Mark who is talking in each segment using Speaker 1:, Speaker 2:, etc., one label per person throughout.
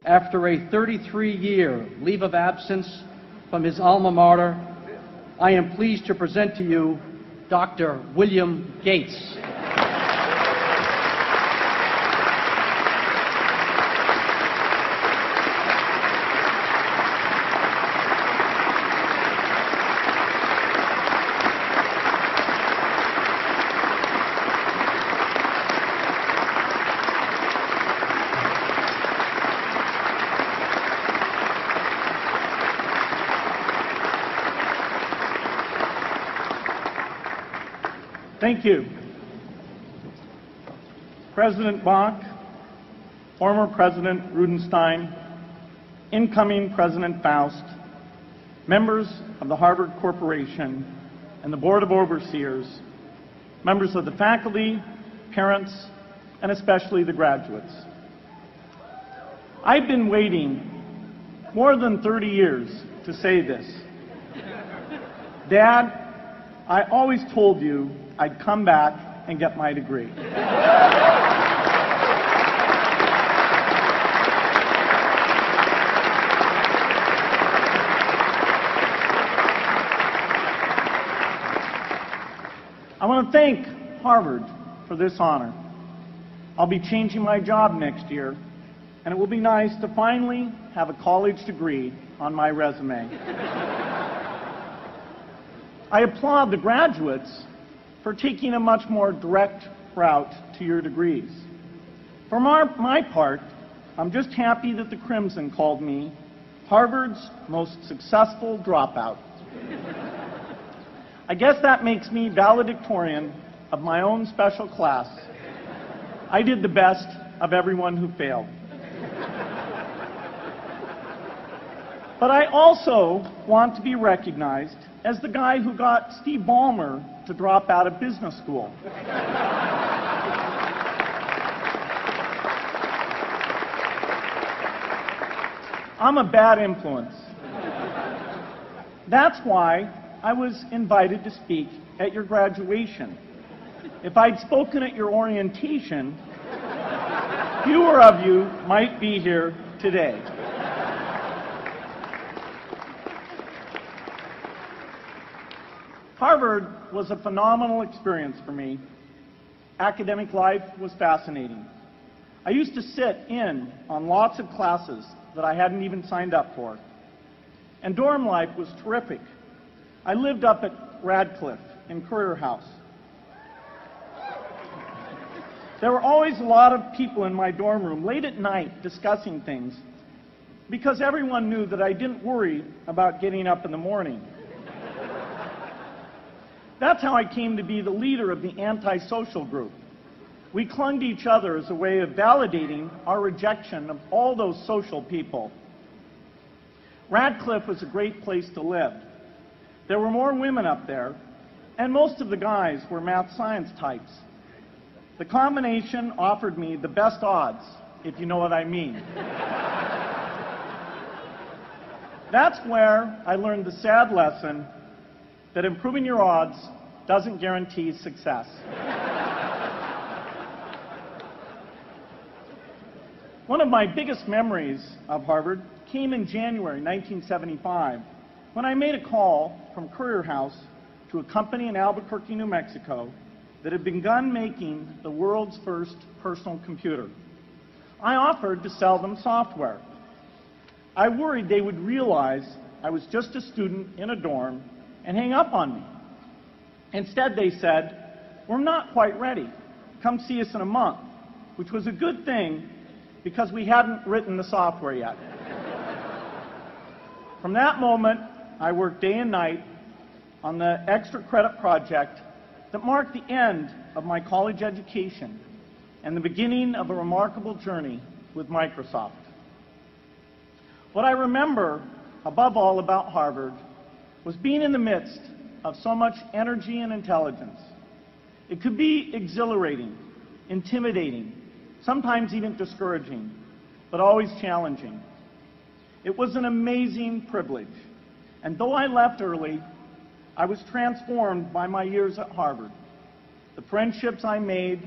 Speaker 1: after a 33-year leave of absence from his alma mater, I am pleased to present to you Dr. William Gates.
Speaker 2: Thank you. President Bach, former President Rudenstein, incoming President Faust, members of the Harvard Corporation and the Board of Overseers, members of the faculty, parents, and especially the graduates. I've been waiting more than 30 years to say this. Dad, I always told you I'd come back and get my degree. I want to thank Harvard for this honor. I'll be changing my job next year, and it will be nice to finally have a college degree on my resume. I applaud the graduates for taking a much more direct route to your degrees. For my part, I'm just happy that the Crimson called me Harvard's most successful dropout. I guess that makes me valedictorian of my own special class. I did the best of everyone who failed. But I also want to be recognized as the guy who got Steve Ballmer to drop out of business school. I'm a bad influence. That's why I was invited to speak at your graduation. If I'd spoken at your orientation, fewer of you might be here today. Harvard was a phenomenal experience for me. Academic life was fascinating. I used to sit in on lots of classes that I hadn't even signed up for. And dorm life was terrific. I lived up at Radcliffe in Currier House. There were always a lot of people in my dorm room late at night discussing things because everyone knew that I didn't worry about getting up in the morning. That's how I came to be the leader of the antisocial group. We clung to each other as a way of validating our rejection of all those social people. Radcliffe was a great place to live. There were more women up there, and most of the guys were math science types. The combination offered me the best odds, if you know what I mean. That's where I learned the sad lesson that improving your odds doesn't guarantee success. One of my biggest memories of Harvard came in January 1975 when I made a call from Currier House to a company in Albuquerque, New Mexico that had begun making the world's first personal computer. I offered to sell them software. I worried they would realize I was just a student in a dorm and hang up on me. Instead, they said, "We're not quite ready. Come see us in a month," which was a good thing because we hadn't written the software yet. From that moment, I worked day and night on the extra credit project that marked the end of my college education and the beginning of a remarkable journey with Microsoft. What I remember above all about Harvard was being in the midst of so much energy and intelligence. It could be exhilarating, intimidating, sometimes even discouraging, but always challenging. It was an amazing privilege, and though I left early, I was transformed by my years at Harvard, the friendships I made,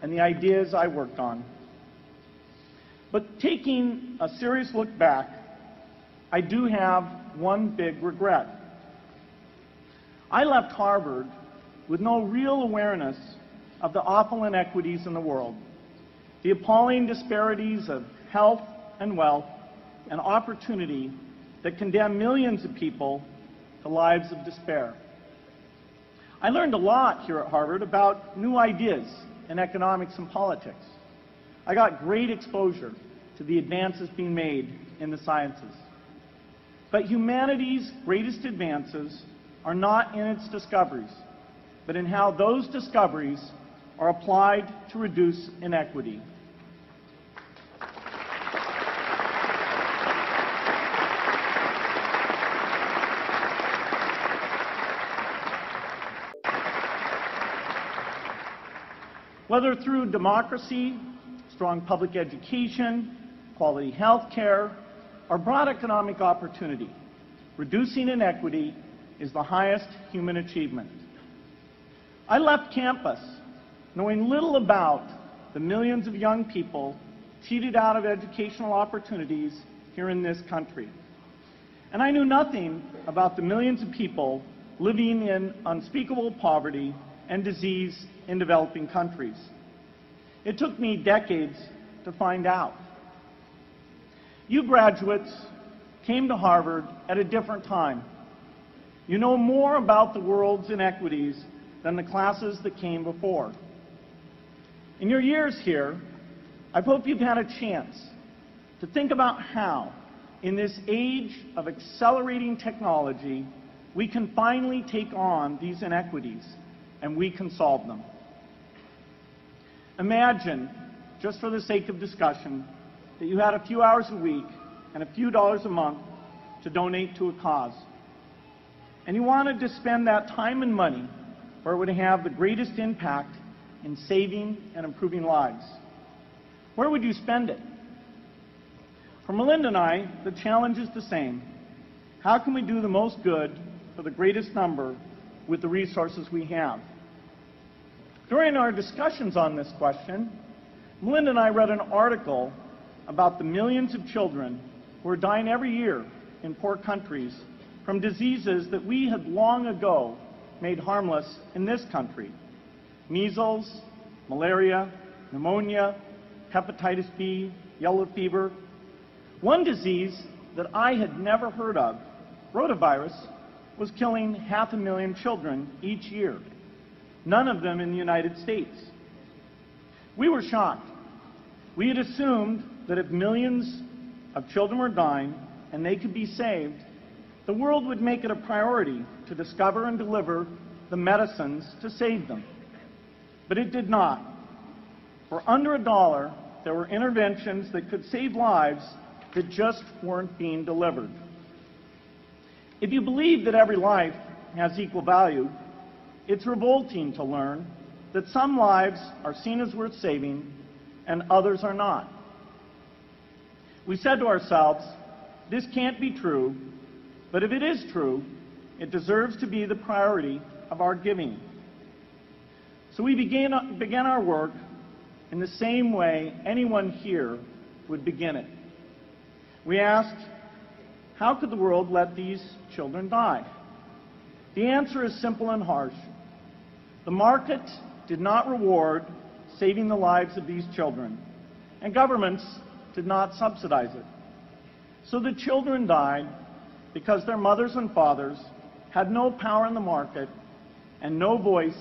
Speaker 2: and the ideas I worked on. But taking a serious look back, I do have one big regret. I left Harvard with no real awareness of the awful inequities in the world, the appalling disparities of health and wealth and opportunity that condemn millions of people to lives of despair. I learned a lot here at Harvard about new ideas in economics and politics. I got great exposure to the advances being made in the sciences. But humanity's greatest advances are not in its discoveries, but in how those discoveries are applied to reduce inequity. Whether through democracy, strong public education, quality health care, or broad economic opportunity, reducing inequity is the highest human achievement. I left campus knowing little about the millions of young people cheated out of educational opportunities here in this country. And I knew nothing about the millions of people living in unspeakable poverty and disease in developing countries. It took me decades to find out. You graduates came to Harvard at a different time. You know more about the world's inequities than the classes that came before. In your years here, I hope you've had a chance to think about how, in this age of accelerating technology, we can finally take on these inequities and we can solve them. Imagine, just for the sake of discussion, that you had a few hours a week and a few dollars a month to donate to a cause. And you wanted to spend that time and money where it would have the greatest impact in saving and improving lives. Where would you spend it? For Melinda and I, the challenge is the same. How can we do the most good for the greatest number with the resources we have? During our discussions on this question, Melinda and I read an article about the millions of children who are dying every year in poor countries from diseases that we had long ago made harmless in this country. Measles, malaria, pneumonia, hepatitis B, yellow fever. One disease that I had never heard of, rotavirus, was killing 500,000 children each year, none of them in the United States. We were shocked. We had assumed that if millions of children were dying and they could be saved, the world would make it a priority to discover and deliver the medicines to save them. But it did not. For under $1, there were interventions that could save lives that just weren't being delivered. If you believe that every life has equal value, it's revolting to learn that some lives are seen as worth saving and others are not. We said to ourselves, this can't be true, but if it is true, it deserves to be the priority of our giving. So we began our work in the same way anyone here would begin it. We asked, how could the world let these children die? The answer is simple and harsh. The market did not reward saving the lives of these children, and governments did not subsidize it. So the children died because their mothers and fathers had no power in the market and no voice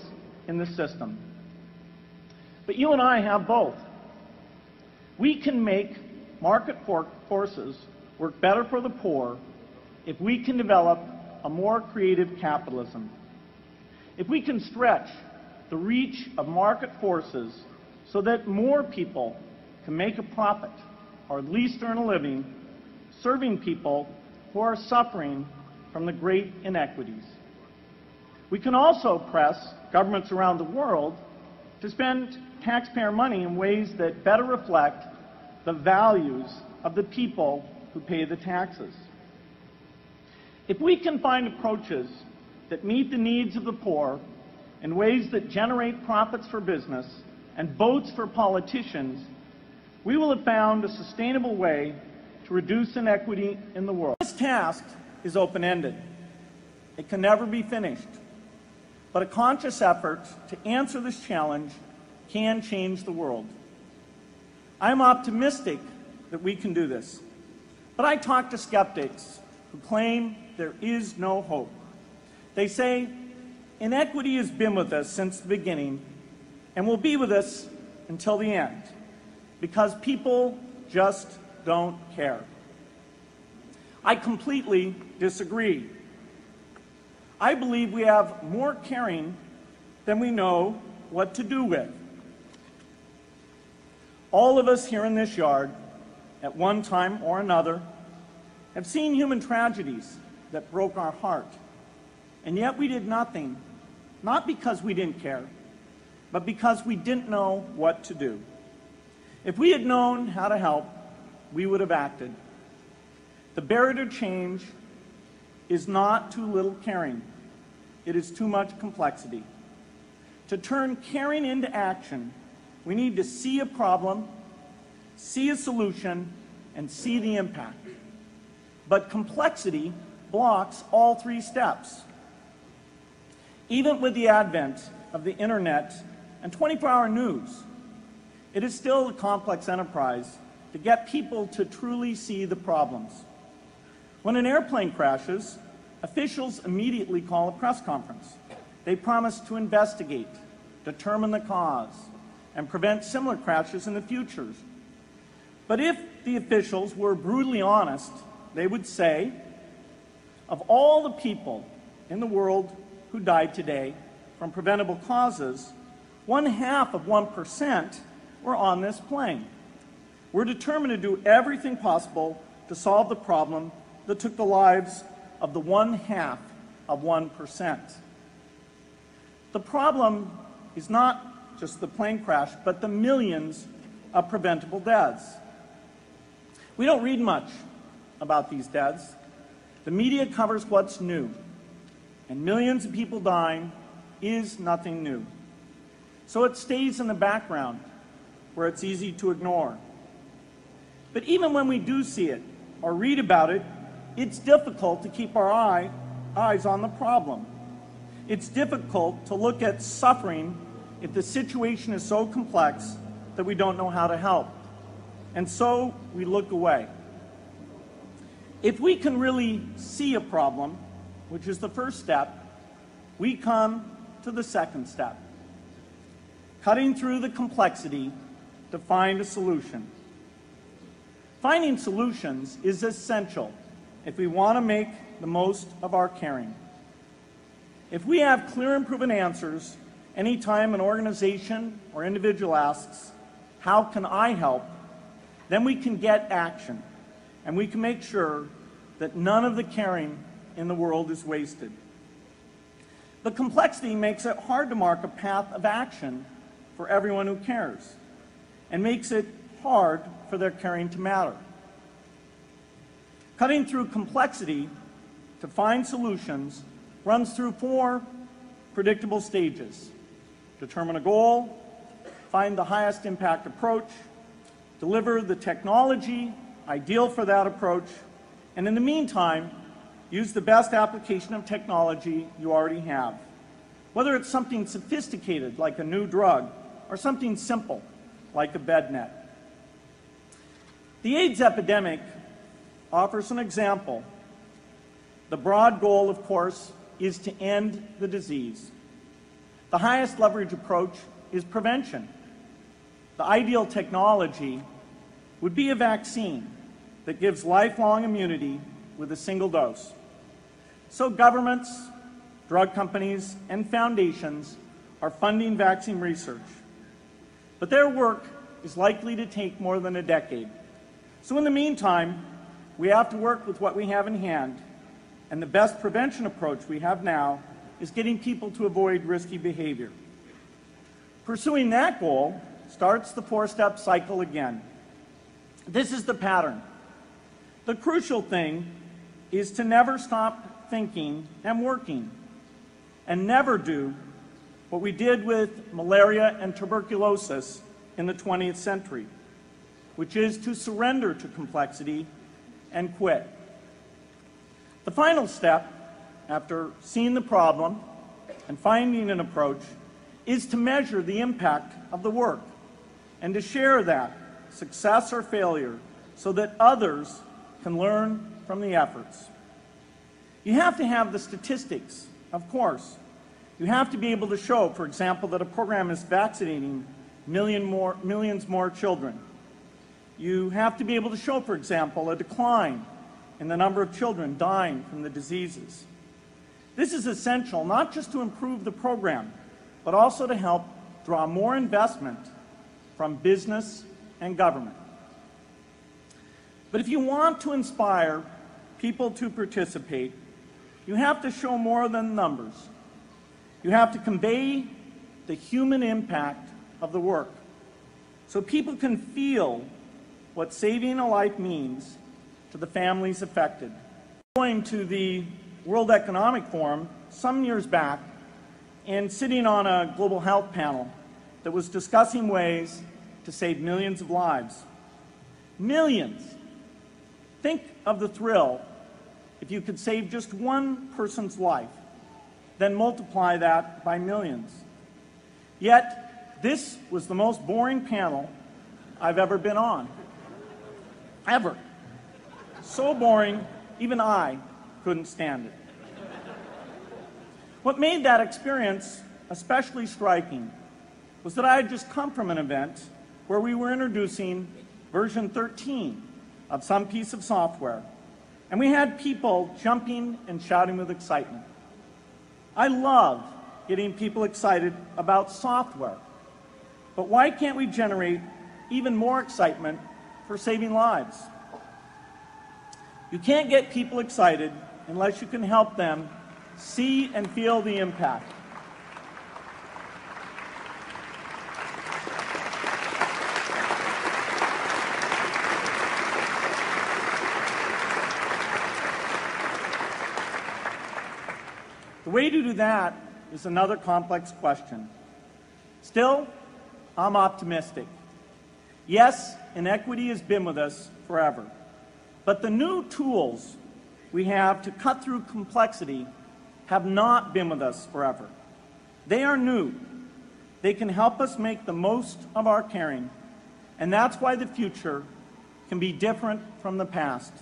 Speaker 2: in the system. But you and I have both. We can make market forces work better for the poor if we can develop a more creative capitalism. If we can stretch the reach of market forces so that more people can make a profit or at least earn a living serving people who are suffering from the great inequities. We can also press governments around the world to spend taxpayer money in ways that better reflect the values of the people who pay the taxes. If we can find approaches that meet the needs of the poor in ways that generate profits for business and votes for politicians, we will have found a sustainable way to reduce inequity in the world. This task is open-ended. It can never be finished. But a conscious effort to answer this challenge can change the world. I'm optimistic that we can do this. But I talk to skeptics who claim there is no hope. They say, inequity has been with us since the beginning and will be with us until the end, because people just don't care. I completely disagree. I believe we have more caring than we know what to do with. All of us here in this yard, at one time or another, have seen human tragedies that broke our heart. And yet we did nothing, not because we didn't care, but because we didn't know what to do. If we had known how to help, we would have acted. The barrier to change is not too little caring. It is too much complexity. To turn caring into action, we need to see a problem, see a solution, and see the impact. But complexity blocks all three steps. Even with the advent of the internet and 24-hour news, it is still a complex enterprise to get people to truly see the problems. When an airplane crashes, officials immediately call a press conference. They promise to investigate, determine the cause, and prevent similar crashes in the future. But if the officials were brutally honest, they would say, of all the people in the world who died today from preventable causes, 0.5% were on this plane. We're determined to do everything possible to solve the problem that took the lives of the 0.5%. The problem is not just the plane crash, but the millions of preventable deaths. We don't read much about these deaths. The media covers what's new, and millions of people dying is nothing new. So it stays in the background, where it's easy to ignore. But even when we do see it or read about it, it's difficult to keep our eyes on the problem. It's difficult to look at suffering if the situation is so complex that we don't know how to help. And so we look away. If we can really see a problem, which is the first step, we come to the second step, cutting through the complexity to find a solution. Finding solutions is essential if we want to make the most of our caring. If we have clear and proven answers anytime an organization or individual asks, how can I help? Then we can get action, and we can make sure that none of the caring in the world is wasted. The complexity makes it hard to mark a path of action for everyone who cares, and makes it hard for their caring to matter. Cutting through complexity to find solutions runs through 4 predictable stages. Determine a goal, find the highest impact approach, deliver the technology ideal for that approach, and in the meantime, use the best application of technology you already have. Whether it's something sophisticated like a new drug or something simple like a bed net. The AIDS epidemic offers an example. The broad goal, of course, is to end the disease. The highest leverage approach is prevention. The ideal technology would be a vaccine that gives lifelong immunity with a single dose. So governments, drug companies, and foundations are funding vaccine research. But their work is likely to take more than a decade. So in the meantime, we have to work with what we have in hand, and the best prevention approach we have now is getting people to avoid risky behavior. Pursuing that goal starts the 4-step cycle again. This is the pattern. The crucial thing is to never stop thinking and working, and never do what we did with malaria and tuberculosis in the 20th century. which is to surrender to complexity and quit. The final step, after seeing the problem and finding an approach, is to measure the impact of the work and to share that, success or failure, so that others can learn from the efforts. You have to have the statistics, of course. You have to be able to show, for example, that a program is vaccinating millions more children. You have to be able to show, for example, a decline in the number of children dying from the diseases. This is essential not just to improve the program, but also to help draw more investment from business and government. But if you want to inspire people to participate, you have to show more than numbers. You have to convey the human impact of the work so people can feel what saving a life means to the families affected. Going to the World Economic Forum some years back and sitting on a global health panel that was discussing ways to save millions of lives. Millions! Think of the thrill if you could save just one person's life, then multiply that by millions. Yet, this was the most boring panel I've ever been on. Ever. So boring, even I couldn't stand it. What made that experience especially striking was that I had just come from an event where we were introducing version 13 of some piece of software, and we had people jumping and shouting with excitement. I love getting people excited about software, but why can't we generate even more excitement for saving lives? You can't get people excited unless you can help them see and feel the impact. The way to do that is another complex question. Still, I'm optimistic. Yes, inequity has been with us forever, but the new tools we have to cut through complexity have not been with us forever. They are new. They can help us make the most of our caring, and that's why the future can be different from the past.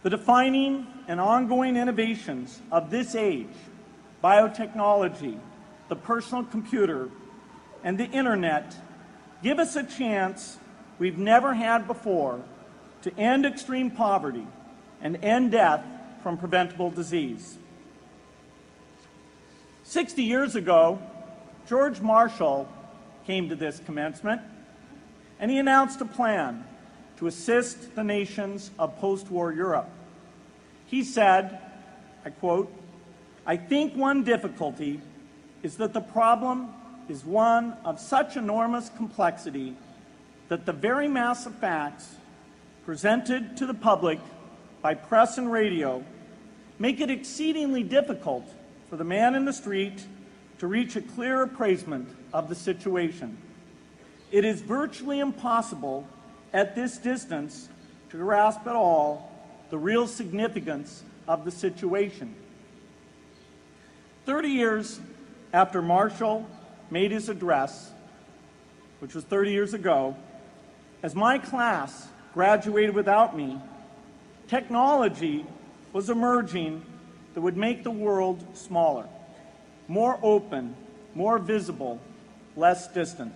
Speaker 2: The defining and ongoing innovations of this age, biotechnology, the personal computer, and the internet, give us a chance we've never had before to end extreme poverty and end death from preventable disease. 60 years ago, George Marshall came to this commencement, and he announced a plan to assist the nations of post-war Europe. He said, I quote, "I think one difficulty is that the problem is one of such enormous complexity that the very mass of facts presented to the public by press and radio make it exceedingly difficult for the man in the street to reach a clear appraisement of the situation. It is virtually impossible at this distance to grasp at all the real significance of the situation." 30 years after Marshall made his address, which was 30 years ago, as my class graduated without me, technology was emerging that would make the world smaller, more open, more visible, less distant.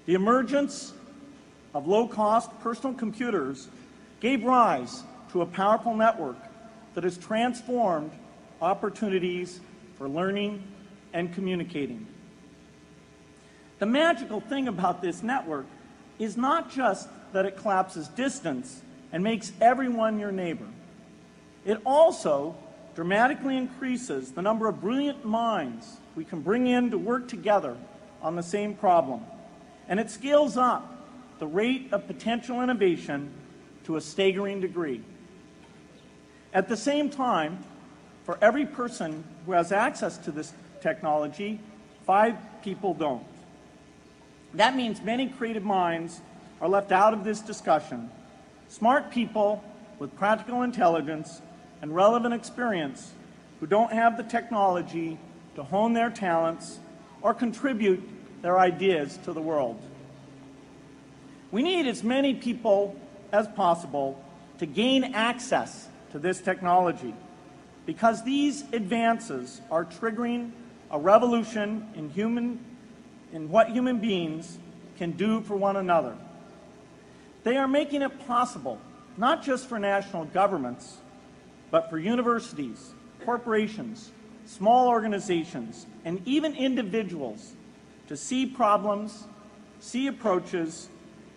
Speaker 2: The emergence of low-cost personal computers gave rise to a powerful network that has transformed opportunities for learning and communicating. The magical thing about this network is not just that it collapses distance and makes everyone your neighbor. It also dramatically increases the number of brilliant minds we can bring in to work together on the same problem. And it scales up the rate of potential innovation to a staggering degree. At the same time, for every person who has access to this technology, 5 people don't. That means many creative minds are left out of this discussion. Smart people with practical intelligence and relevant experience who don't have the technology to hone their talents or contribute their ideas to the world. We need as many people as possible to gain access to this technology because these advances are triggering a revolution in what human beings can do for one another. They are making it possible, not just for national governments, but for universities, corporations, small organizations, and even individuals to see problems, see approaches,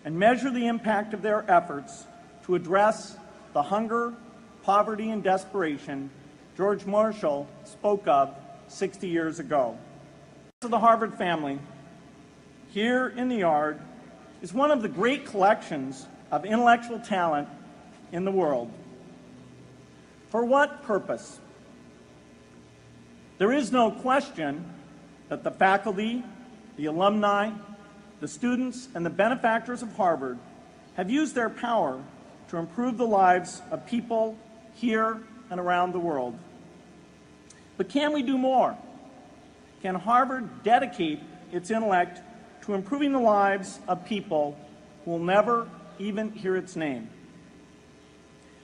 Speaker 2: and measure the impact of their efforts to address the hunger, poverty, and desperation George Marshall spoke of 60 years ago. So the Harvard family, here in the yard, is one of the great collections of intellectual talent in the world. For what purpose? There is no question that the faculty, the alumni, the students, and the benefactors of Harvard have used their power to improve the lives of people here and around the world. But can we do more? Can Harvard dedicate its intellect to improving the lives of people who will never even hear its name?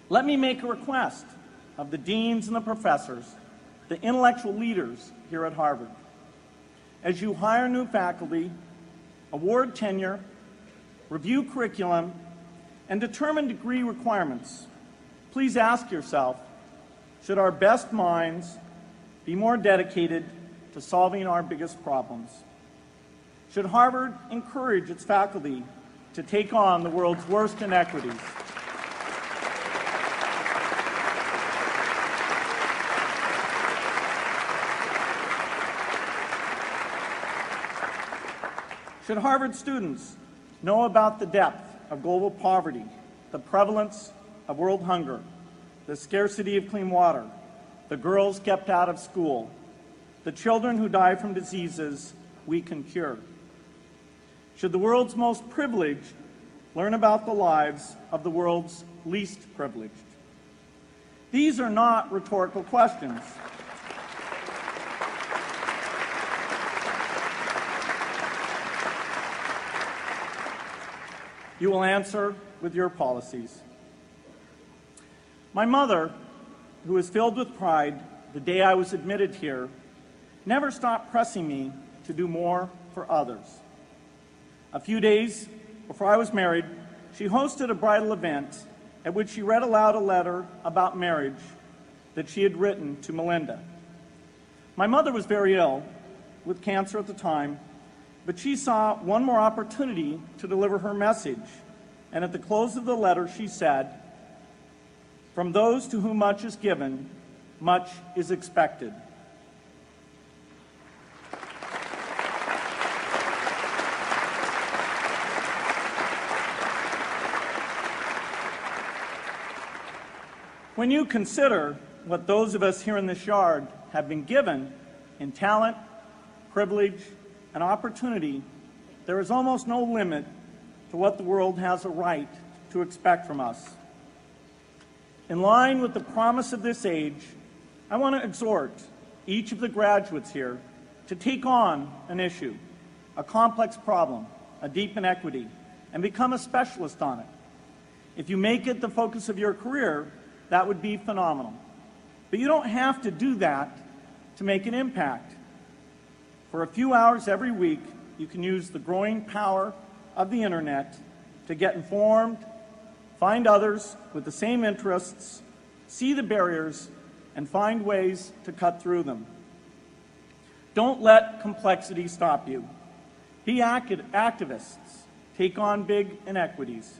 Speaker 2: Let me make a request of the deans and the professors, the intellectual leaders here at Harvard. As you hire new faculty, award tenure, review curriculum, and determine degree requirements, please ask yourself, should our best minds be more dedicated to solving our biggest problems? Should Harvard encourage its faculty to take on the world's worst inequities? Should Harvard students know about the depth of global poverty, the prevalence of world hunger, the scarcity of clean water, the girls kept out of school, the children who die from diseases we can cure? Should the world's most privileged learn about the lives of the world's least privileged? These are not rhetorical questions. You will answer with your policies. My mother, who was filled with pride the day I was admitted here, never stopped pressing me to do more for others. A few days before I was married, she hosted a bridal event at which she read aloud a letter about marriage that she had written to Melinda. My mother was very ill, with cancer at the time, but she saw one more opportunity to deliver her message, and at the close of the letter she said, "From those to whom much is given, much is expected." When you consider what those of us here in this yard have been given in talent, privilege, and opportunity, there is almost no limit to what the world has a right to expect from us. In line with the promise of this age, I want to exhort each of the graduates here to take on an issue, a complex problem, a deep inequity, and become a specialist on it. If you make it the focus of your career, that would be phenomenal. But you don't have to do that to make an impact. For a few hours every week, you can use the growing power of the internet to get informed, find others with the same interests, see the barriers, and find ways to cut through them. Don't let complexity stop you. Be activists. Take on big inequities.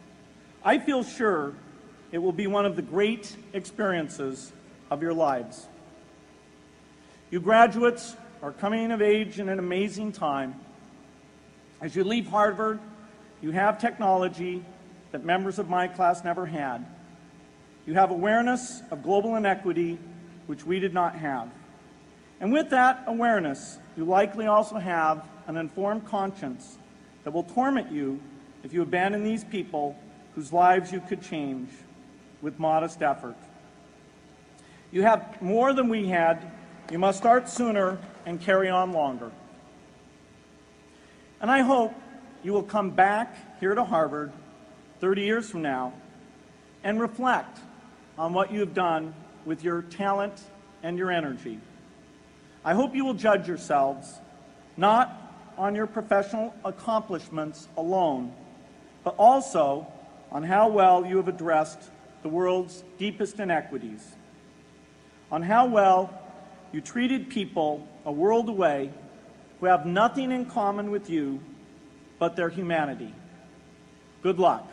Speaker 2: I feel sure it will be one of the great experiences of your lives. You graduates are coming of age in an amazing time. As you leave Harvard, you have technology that members of my class never had. You have awareness of global inequity, which we did not have. And with that awareness, you likely also have an informed conscience that will torment you if you abandon these people whose lives you could change with modest effort. You have more than we had. You must start sooner and carry on longer. And I hope you will come back here to Harvard 30 years from now and reflect on what you have done with your talent and your energy. I hope you will judge yourselves not on your professional accomplishments alone, but also on how well you have addressed the world's deepest inequities, on how well you treated people a world away who have nothing in common with you but their humanity. Good luck.